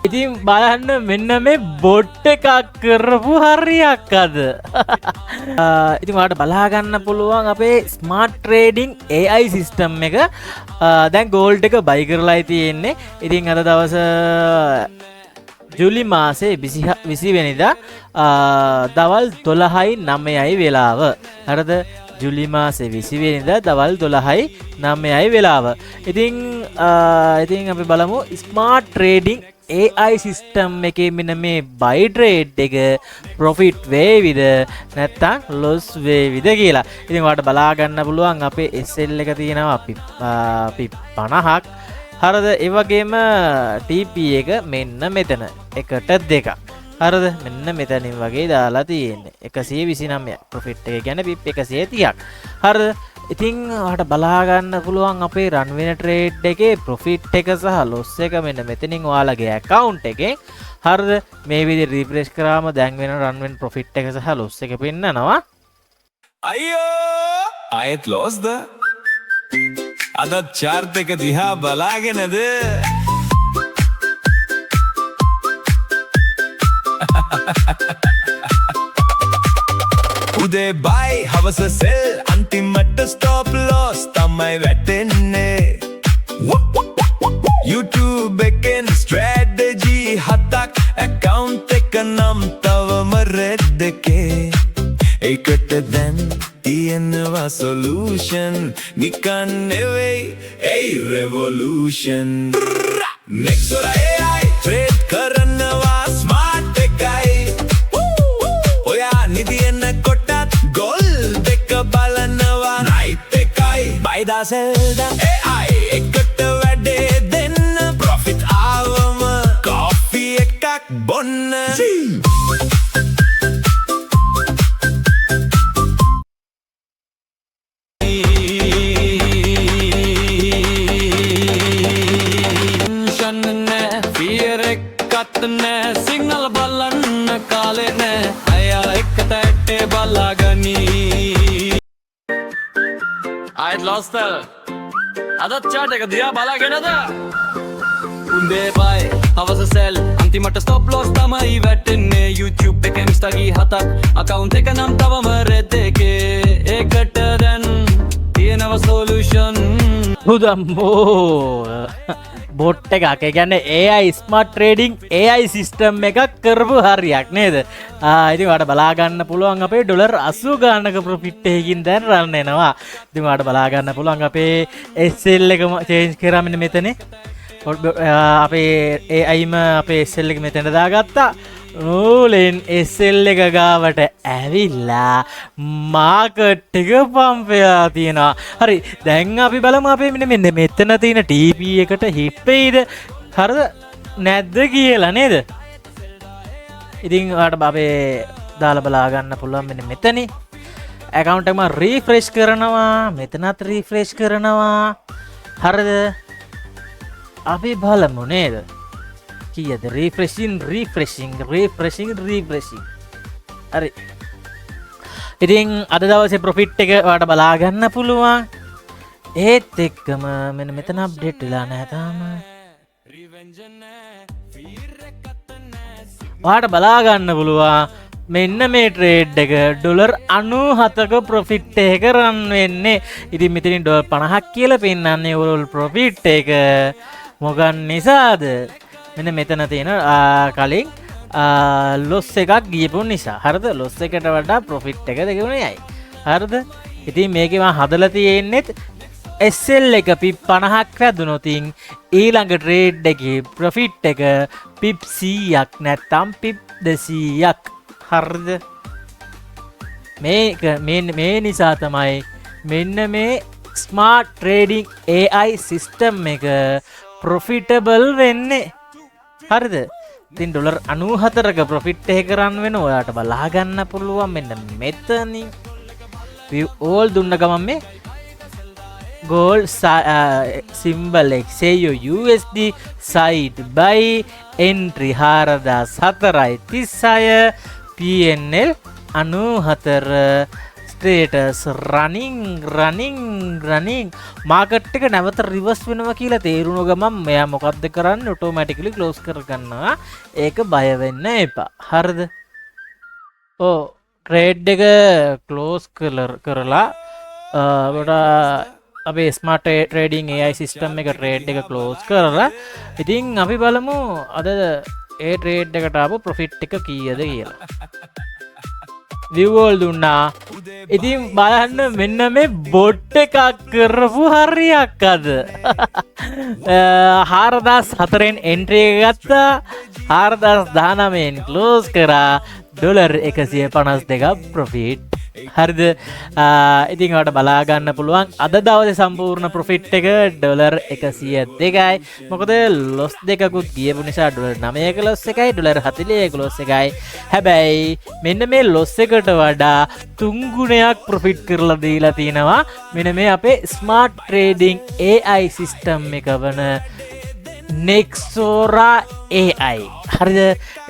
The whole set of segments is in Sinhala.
ඉතින් බලන්න මෙන්න මේ බොට් එකක් කරපු හරියක් අද. ඉතින් ඔයාලට බලා ගන්න පුළුවන් අපේ ස්මාර්ට් ට්‍රේඩින් AI සිස්ටම් එක. දැන් ගෝල්ඩ් එක බයි කරලායි තියෙන්නේ. ඉතින් අද දවස ජූලි මාසේ 20 වෙනිදා දවල් 12:09යි වෙලාව. හරිද? ජූලි මාසේ 20 වෙනිදා දවල් 12:09යි වෙලාව. ඉතින් අපි බලමු ස්මාර්ට් ට්‍රේඩින් AI සිස්ටම් එකේ මෙන්න මේ බයි ට්‍රේඩ් එක ප්‍රොෆිට් වේවිද නැත්නම් ලොස් වේවිද කියලා. ඉතින් ඔයාලට බලා ගන්න පුළුවන් අපේ SL එක තියෙනවා පිප් 50ක්. හරිද? ඒ වගේම TP එක මෙන්න මෙතන 1ට 2ක්. හරිද? මෙන්න මෙතනින් වගේ දාලා තියෙන්නේ 129ක්. ප්‍රොෆිට් එක කියන්නේ පිප් 130ක්. හරිද? ඉතින් ඔයාලට බලා ගන්න පුළුවන් අපේ රන් වෙන ට්‍රේඩ් එකේ ප්‍රොෆිට් එක සහ ලොස් එක මෙන්න මෙතනින් ඔයාලගේ account එකෙන්. හරිද? මේ විදිහට රිෆ්‍රෙෂ් කරාම දැන් වෙන රන් වෙන ප්‍රොෆිට් එක සහ ලොස් එක පෙන්නනවා. අයියෝ ආයෙත් ලොස්ද? අද chart එක දිහා බලාගෙනද? උදේ බයි හවස සෙල් අන්තිමට ස්ටොප් ලොස් තමයි වැටෙන්නේ. YouTube එකෙන් ස්ට්‍රැටජි 7ක් account එක නම් තවම රෙඩ් එකේ. ඒකට දැන් තියෙනවා solution නිකන් නෙවෙයි ඒ revolution. next or AI trade කරනවා smart එකයි. ඔයා නිදියන කොටත් gold එක බලනවා night එකයි. buy da sell da AI එකට වැඩේ දෙන්න profit ආවම coffee එකක් බොන්න. සිගනල් බලන්න කාලේ නෑ අයියා එක්කට ඇටේ බලාගනී. ආයෙත් ලොස්ද? අදත් chart එක දිහා බලාගෙනද? උදේ බයි හවස සෙල් අන්තිමට ස්ටොප් ලොස් තමයි වැටෙන්නේ. YouTube එකෙන් Insta ගී 7ක් account එක නම් තවම රෙඩ් එකේ. ඒකට දැන් තියෙනවා solution. හුදම්බෝ බොට් එකක්. ඒ කියන්නේ AI smart trading AI system එකක් කරපු හරියක් නේද? ඉතින් ඔයාලට බලා ගන්න පුළුවන් අපේ ඩොලර් 80 ගානක ප්‍රොෆිට් එකකින් දැන් රන් වෙනවා. ඉතින් ඔයාලට බලා ගන්න පුළුවන් අපේ SL එක චේන්ජ් කරා මෙන්න මෙතනේ. අපේ AIම අපේ SL එක මෙතන දාගත්තා. නූලෙන් SL එක ගාවට ඇවිල්ලා මාකට් එක පම්ප් වෙලා තියෙනවා. හරි, දැන් අපි බලමු අපේ මෙන්න මෙතන තියෙන TP එකට හිට් වෙයිද? හරිද? නැද්ද කියලා නේද? ඉතින් ඔයාලට අපේ දාලා බලා ගන්න පුළුවන් මෙන්න මෙතනේ. account එකම රිෆ්‍රෙෂ් කරනවා. මෙතනත් රිෆ්‍රෙෂ් කරනවා. හරිද? අපි බලමු නේද? කීයද? refreshing. හරි. ඉතින් අද දවසේ ප්‍රොෆිට් එක ඔයාලට බලා ගන්න පුළුවන්. ඒත් එක්කම මෙන්න මෙතන අප්ඩේට් වෙලා නැහැ තාම. ඔයාලට බලා ගන්න පුළුවන් මෙන්න මේ ට්‍රේඩ් එක ඩොලර් 97ක ප්‍රොෆිට් එක රන් වෙන්නේ. ඉතින් මෙතනින් ඩොලර් 50ක් කියලා පෙන්නන්නේ ඕවරෝල් ප්‍රොෆිට් එක. මොකක් නිසාද? මෙන්න මෙතන තියෙන කලින් ලොස් එකක් ගියපු නිසා. හරිද? ලොස් එකට වඩා ප්‍රොෆිට් එක දෙගුණයයි. හරිද? ඉතින් මේකේ මම හදලා තියෙන්නේ SL එක පිප් 50ක් වැදුනොත් ඊළඟ ට්‍රේඩ් එකේ ප්‍රොෆිට් එක පිප් 100ක් නැත්නම් පිප් 200ක්. හරිද? මේ නිසා තමයි මෙන්න මේ ස්මාර්ට් ට්‍රේඩින් AI සිස්ටම් එක ප්‍රොෆිටබල් වෙන්නේ. හරිද? ඉතින් ඩොලර් 94ක ප්‍රොෆිට් එක කරන්න වෙන ඔයාලට බලා ගන්න පුළුවන් මෙන්න මෙතනින්. view all දුන්න ගමන් මේ gold symbol එක say your USD side by entry 4004.36 PNL 94 indicators running market එක නැවත රිවර්ස් වෙනවා කියලා තේරුණු ගමන් මෙයා මොකද්ද කරන්නේ ඔටෝමැටිකලි ක්ලෝස් කර ගන්නවා ඒක බය වෙන්න එපා හරිද ඔව් ට්‍රේඩ් එක ක්ලෝස් කරලා අපේ ස්මාර්ට් ට්‍රේඩින් AI සිස්ටම් එක ට්‍රේඩ් එක ක්ලෝස් කරලා ඉතින් අපි බලමු අද ඒ ට්‍රේඩ් එකට ආපු ප්‍රොෆිට් එක කීයද කියලා විවෝල් දුන්නා ඉතින් බලන්න මෙන්න මේ බොට් එකක් කරපු හරියක් අද 4004න් එන්ට්‍රි එක ගත්තා 4019න් ක්ලෝස් කරා $152ක් ප්‍රොෆිට් හරිද ඉතින් ඔයාලට බලා ගන්න පුළුවන් අද දවසේ සම්පූර්ණ ප්‍රොෆිට් එක $102යි මොකද ලොස් දෙකකුත් ගියපු නිසා $9ක ලොස් එකයි $40ක ලොස් එකයි හැබැයි මෙන්න මේ ලොස් එකට වඩා 3 ගුණයක් ප්‍රොෆිට් කරලා දීලා තිනවා මෙන්න මේ අපේ ස්මාර්ට් ට්‍රේඩින් AI සිස්ටම් එක වන Nexora AI හරිද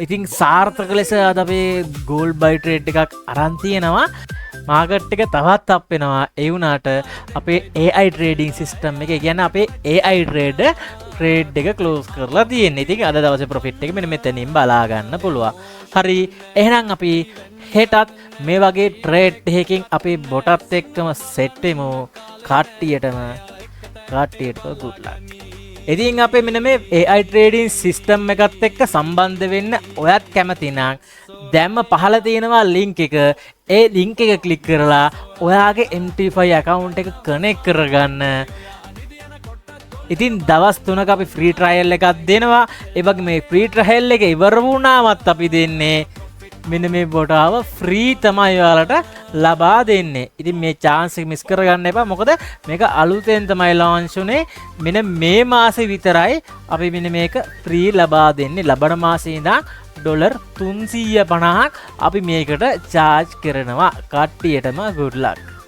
ඉතින් සාර්ථක ලෙස අද අපේ ගෝල්ඩ් බයි ට්‍රේඩ් එකක් අරන් තියෙනවා මාකට් එක තවත් අප් වෙනවා ඒ වුණාට අපේ AI ට්‍රේඩින් සිස්ටම් එක කියන්නේ අපේ AI ට්‍රේඩ් එක ක්ලෝස් කරලා තියෙන්නේ ඉතින් අද දවසේ ප්‍රොෆිට් එක මෙන්න මෙතනින් බලා ගන්න පුළුවන් හරි එහෙනම් අපි හෙටත් මේ වගේ ට්‍රේඩ් එකකින් අපි බොටත් එක්කම සෙට් වෙමු කට්ටියටම good luck ඉතින් අපේ මෙන්න මේ AI ට්‍රේඩින් සිස්ටම් එකත් එක්ක සම්බන්ධ වෙන්න ඔයත් කැමති නම් දැම්ම පහළ තියෙනවා ලින්ක් එක ඒ ලින්ක් එක ක්ලික් කරලා ඔයාගේ MT5 account එක කනෙක්ට් කරගන්න ඉතින් දවස් 3ක අපි ෆ්‍රී ට්‍රයල් එකක් දෙනවා ඒ වගේ මේ ෆ්‍රී ට්‍රයල් එක ඉවර වුණාමත් අපි දෙන්නේ මෙන්න මේ බොටාව ෆ්‍රී තමයි ඔයාලට ලබා දෙන්නේ. ඉතින් මේ chance එක මිස් කරගන්න එපා. මොකද මේක අලුතෙන් තමයි launch උනේ. මෙන්න මේ මාසේ විතරයි අපි මෙන්න මේක ෆ්‍රී ලබා දෙන්නේ. ලබන මාසේ ඉඳන් $350ක් අපි මේකට charge කරනවා. කට්ටියටම good luck.